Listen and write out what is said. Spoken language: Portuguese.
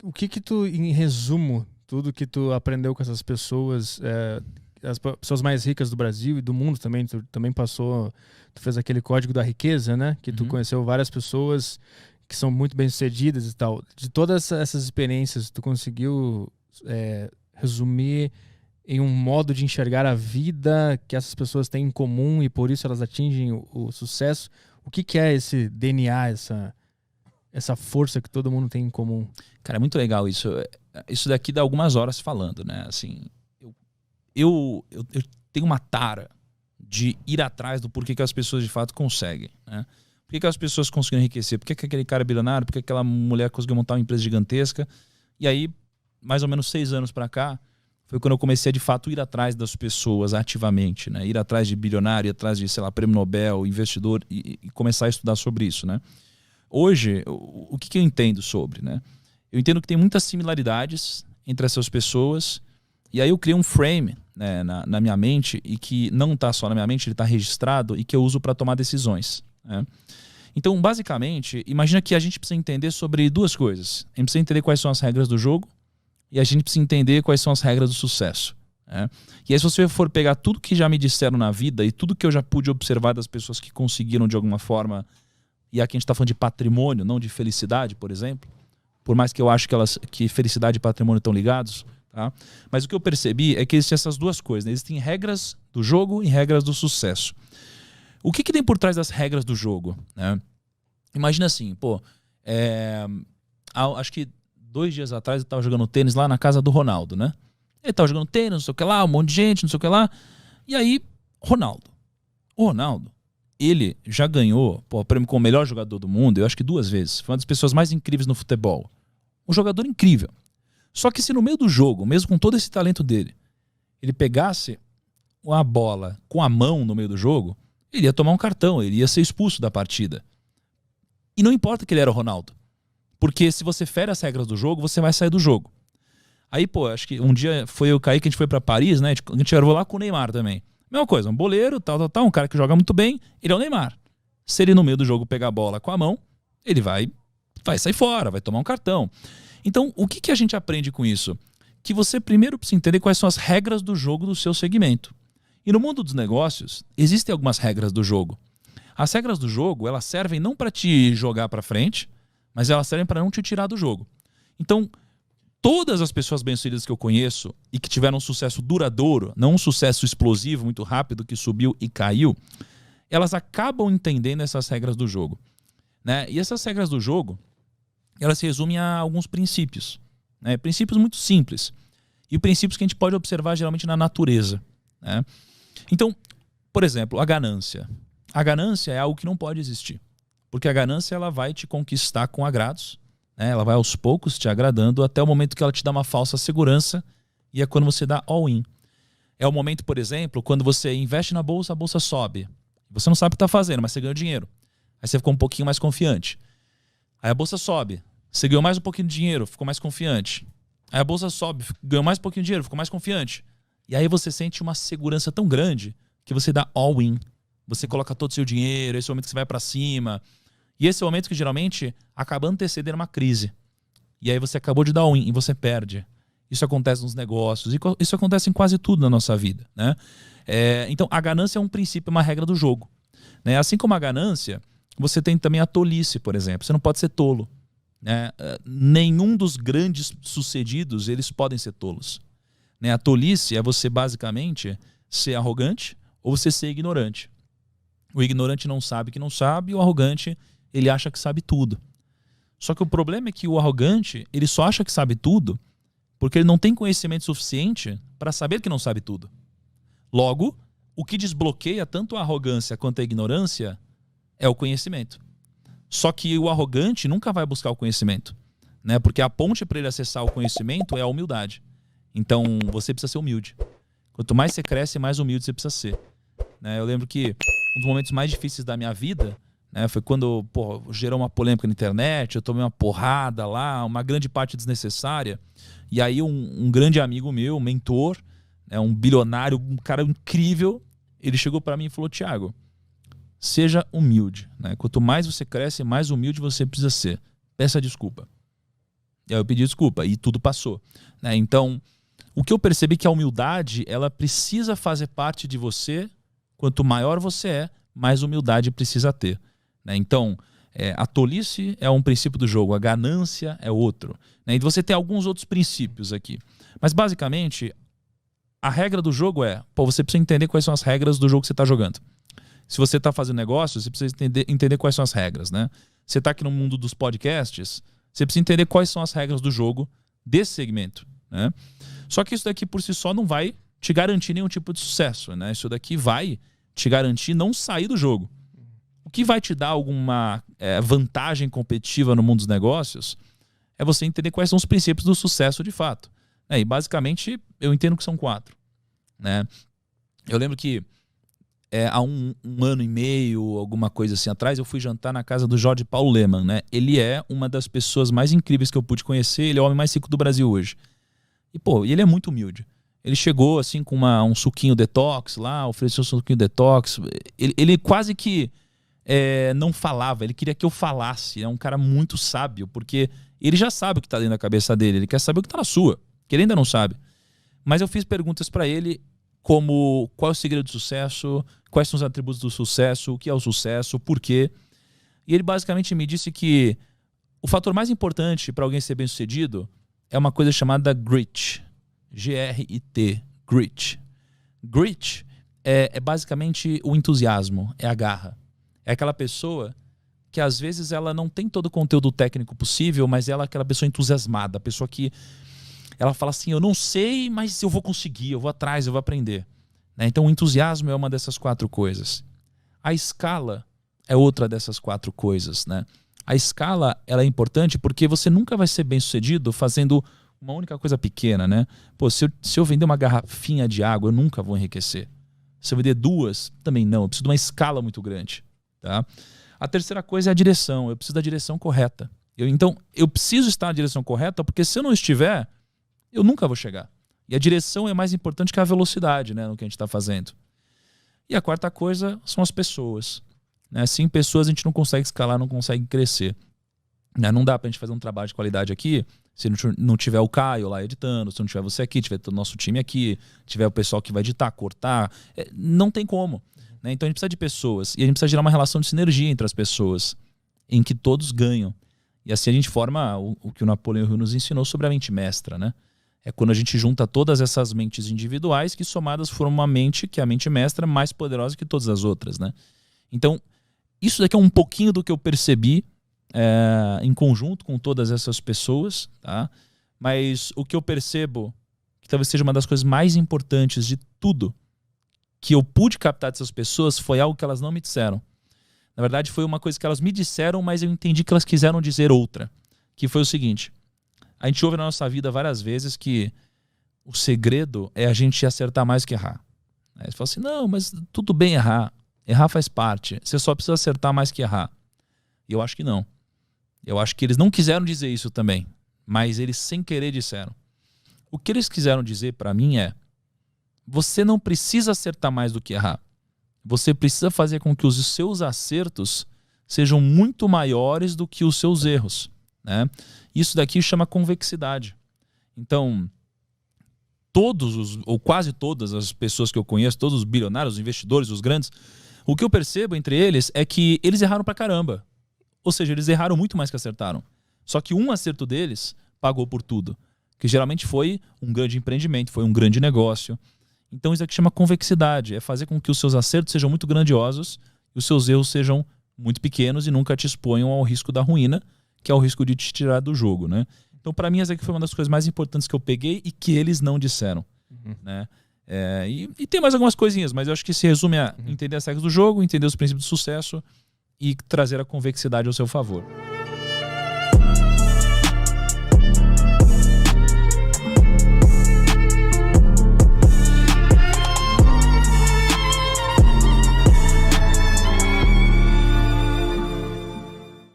o que que tu, em resumo, tudo que tu aprendeu com essas pessoas, as pessoas mais ricas do Brasil e do mundo também, tu também passou, tu fez aquele código da riqueza, né? Que tu conheceu várias pessoas que são muito bem-sucedidas e tal. De todas essas experiências, tu conseguiu resumir em um modo de enxergar a vida que essas pessoas têm em comum e por isso elas atingem o sucesso? O que que é esse DNA, essa força que todo mundo tem em comum? Cara, é muito legal isso. Isso daqui dá algumas horas falando, né? Assim, eu tenho uma tara de ir atrás do porquê que as pessoas de fato conseguem, né? Por que as pessoas conseguiram enriquecer? Por que aquele cara é bilionário? Por que aquela mulher conseguiu montar uma empresa gigantesca? E aí, mais ou menos 6 anos pra cá, foi quando eu comecei a de fato ir atrás das pessoas ativamente, né? Ir atrás de bilionário, ir atrás de, sei lá, prêmio Nobel, investidor e começar a estudar sobre isso, né? Hoje, o que eu entendo sobre, né? Eu entendo que tem muitas similaridades entre essas pessoas e aí eu criei um frame, né, na minha mente e que não está só na minha mente, ele está registrado e que eu uso para tomar decisões, né? Então, basicamente, imagina que a gente precisa entender sobre duas coisas. A gente precisa entender quais são as regras do jogo e a gente precisa entender quais são as regras do sucesso, né? E aí, se você for pegar tudo que já me disseram na vida e tudo que eu já pude observar das pessoas que conseguiram de alguma forma, e aqui a gente está falando de patrimônio, não de felicidade, por exemplo, por mais que eu acho que felicidade e patrimônio estão ligados, tá? Mas o que eu percebi é que existem essas duas coisas, né? Existem regras do jogo e regras do sucesso. O que tem por trás das regras do jogo, né? Imagina assim, acho que 2 dias atrás eu estava jogando tênis lá na casa do Ronaldo, né? Ele estava jogando tênis, não sei o que lá, um monte de gente, não sei o que lá. E aí, o Ronaldo, ele já ganhou o prêmio como o melhor jogador do mundo, eu acho que 2 vezes. Foi uma das pessoas mais incríveis no futebol. Um jogador incrível. Só que se no meio do jogo, mesmo com todo esse talento dele, ele pegasse a bola com a mão no meio do jogo, ele ia tomar um cartão, ele ia ser expulso da partida. E não importa que ele era o Ronaldo. Porque se você fere as regras do jogo, você vai sair do jogo. Aí, acho que um dia foi eu e o Kaique, a gente foi pra Paris, né? A gente gravou lá com o Neymar também. Mesma coisa, um boleiro, tal, um cara que joga muito bem, ele é o Neymar. Se ele no meio do jogo pegar a bola com a mão, ele vai sair fora, vai tomar um cartão. Então, o que a gente aprende com isso? Que você primeiro precisa entender quais são as regras do jogo do seu segmento. E no mundo dos negócios, existem algumas regras do jogo. As regras do jogo, elas servem não para te jogar para frente, mas elas servem para não te tirar do jogo. Então, todas as pessoas bem-sucedidas que eu conheço e que tiveram um sucesso duradouro, não um sucesso explosivo, muito rápido, que subiu e caiu, elas acabam entendendo essas regras do jogo, né? E essas regras do jogo, elas se resumem a alguns princípios, né? Princípios muito simples. E princípios que a gente pode observar geralmente na natureza, né? Então, por exemplo, a ganância. A ganância é algo que não pode existir. Porque a ganância ela vai te conquistar com agrados, né? Ela vai aos poucos te agradando até o momento que ela te dá uma falsa segurança e é quando você dá all-in. É o momento, por exemplo, quando você investe na bolsa, a bolsa sobe. Você não sabe o que está fazendo, mas você ganhou dinheiro. Aí você ficou um pouquinho mais confiante. Aí a bolsa sobe. Você ganhou mais um pouquinho de dinheiro, ficou mais confiante. Aí a bolsa sobe, ganhou mais um pouquinho de dinheiro, ficou mais confiante. E aí você sente uma segurança tão grande que você dá all-in. Você coloca todo o seu dinheiro, esse é o momento que você vai para cima. E esse é o momento que geralmente acaba antecedendo uma crise. E aí você acabou de dar all-in e você perde. Isso acontece nos negócios, isso acontece em quase tudo na nossa vida, né? Então a ganância é um princípio, uma regra do jogo, né? Assim como a ganância, você tem também a tolice, por exemplo. Você não pode ser tolo, né? Nenhum dos grandes sucedidos eles podem ser tolos, né? A tolice é você basicamente ser arrogante ou você ser ignorante. O ignorante não sabe que não sabe, e o arrogante ele acha que sabe tudo. Só que o problema é que o arrogante ele só acha que sabe tudo porque ele não tem conhecimento suficiente para saber que não sabe tudo. Logo, o que desbloqueia tanto a arrogância quanto a ignorância é o conhecimento. Só que o arrogante nunca vai buscar o conhecimento, né? Porque a ponte para ele acessar o conhecimento é a humildade. Então, você precisa ser humilde. Quanto mais você cresce, mais humilde você precisa ser, né? Eu lembro que um dos momentos mais difíceis da minha vida, né, foi quando gerou uma polêmica na internet, eu tomei uma porrada lá, uma grande parte desnecessária. E aí um grande amigo meu, mentor, né, um bilionário, um cara incrível, ele chegou para mim e falou: Thiago, seja humilde, né? Quanto mais você cresce, mais humilde você precisa ser. Peça desculpa. E aí eu pedi desculpa e tudo passou. Né? Então, o que eu percebi é que a humildade, ela precisa fazer parte de você. Quanto maior você é, mais humildade precisa ter. Né? Então, a tolice é um princípio do jogo, a ganância é outro. Né? E você tem alguns outros princípios aqui. Mas, basicamente, a regra do jogo você precisa entender quais são as regras do jogo que você está jogando. Se você está fazendo negócio, você precisa entender quais são as regras. Né? Você está aqui no mundo dos podcasts, você precisa entender quais são as regras do jogo desse segmento. Né? Só que isso daqui por si só não vai te garantir nenhum tipo de sucesso. Né? Isso daqui vai te garantir não sair do jogo. O que vai te dar alguma vantagem competitiva no mundo dos negócios é você entender quais são os princípios do sucesso de fato. E basicamente eu entendo que são 4. Né? Eu lembro que há um ano e meio, alguma coisa assim atrás, eu fui jantar na casa do Jorge Paulo Lemann. Né? Ele é uma das pessoas mais incríveis que eu pude conhecer, ele é o homem mais rico do Brasil hoje. E ele é muito humilde. Ele chegou assim com um suquinho detox lá, ofereceu um suquinho detox. Ele quase que não falava, ele queria que eu falasse. É um cara muito sábio, porque ele já sabe o que está dentro da cabeça dele, ele quer saber o que está na sua, que ele ainda não sabe. Mas eu fiz perguntas para ele como qual é o segredo do sucesso, quais são os atributos do sucesso, o que é o sucesso, por quê. E ele basicamente me disse que o fator mais importante para alguém ser bem-sucedido é uma coisa chamada grit. G-R-I-T. Grit. Grit é basicamente o entusiasmo, é a garra. É aquela pessoa que às vezes ela não tem todo o conteúdo técnico possível, mas ela é aquela pessoa entusiasmada, a pessoa que ela fala assim, eu não sei, mas eu vou conseguir, eu vou atrás, eu vou aprender. Né? Então o entusiasmo é uma dessas 4 coisas. A escala é outra dessas 4 coisas. Né? A escala ela é importante porque você nunca vai ser bem sucedido fazendo uma única coisa pequena. Né? Pô, se eu vender uma garrafinha de água, eu nunca vou enriquecer. Se eu vender 2, também não. Eu preciso de uma escala muito grande. Tá? A terceira coisa é a direção. Eu preciso da direção correta. Então, eu preciso estar na direção correta, porque se eu não estiver, eu nunca vou chegar. E a direção é mais importante que a velocidade, né, no que a gente está fazendo. E a quarta coisa são as pessoas. Né? Sem pessoas a gente não consegue escalar, não consegue crescer. Né? Não dá para a gente fazer um trabalho de qualidade aqui se não tiver o Caio lá editando, se não tiver você aqui, tiver todo o nosso time aqui, tiver o pessoal que vai editar, cortar. Não tem como. Né? Então a gente precisa de pessoas. E a gente precisa gerar uma relação de sinergia entre as pessoas, em que todos ganham. E assim a gente forma o que o Napoleão Hill nos ensinou sobre a mente mestra. Né? É quando a gente junta todas essas mentes individuais que somadas formam uma mente que é a mente mestra mais poderosa que todas as outras. Né? Então, isso daqui é um pouquinho do que eu percebi em conjunto com todas essas pessoas. Tá? Mas o que eu percebo, que talvez seja uma das coisas mais importantes de tudo que eu pude captar dessas pessoas, foi algo que elas não me disseram. Na verdade, foi uma coisa que elas me disseram, mas eu entendi que elas quiseram dizer outra. Que foi o seguinte: a gente ouve na nossa vida várias vezes que o segredo é a gente acertar mais que errar. Aí você fala assim, não, mas tudo bem errar. Errar faz parte. Você só precisa acertar mais que errar. E eu acho que não. Eu acho que eles não quiseram dizer isso também. Mas eles sem querer disseram. O que eles quiseram dizer para mim é: você não precisa acertar mais do que errar. Você precisa fazer com que os seus acertos sejam muito maiores do que os seus erros. Né? Isso daqui chama convexidade. Então, ou quase todas as pessoas que eu conheço, todos os bilionários, os investidores, os grandes, o que eu percebo entre eles é que eles erraram pra caramba. Ou seja, eles erraram muito mais que acertaram. Só que um acerto deles pagou por tudo. Que geralmente foi um grande empreendimento, foi um grande negócio. Então isso aqui chama convexidade. É fazer com que os seus acertos sejam muito grandiosos e os seus erros sejam muito pequenos e nunca te exponham ao risco da ruína, que é o risco de te tirar do jogo. Né? Então, para mim, essa aqui foi uma das coisas mais importantes que eu peguei e que eles não disseram. Né? E tem mais algumas coisinhas, mas eu acho que se resume a entender as regras do jogo, entender os princípios do sucesso e trazer a convexidade ao seu favor.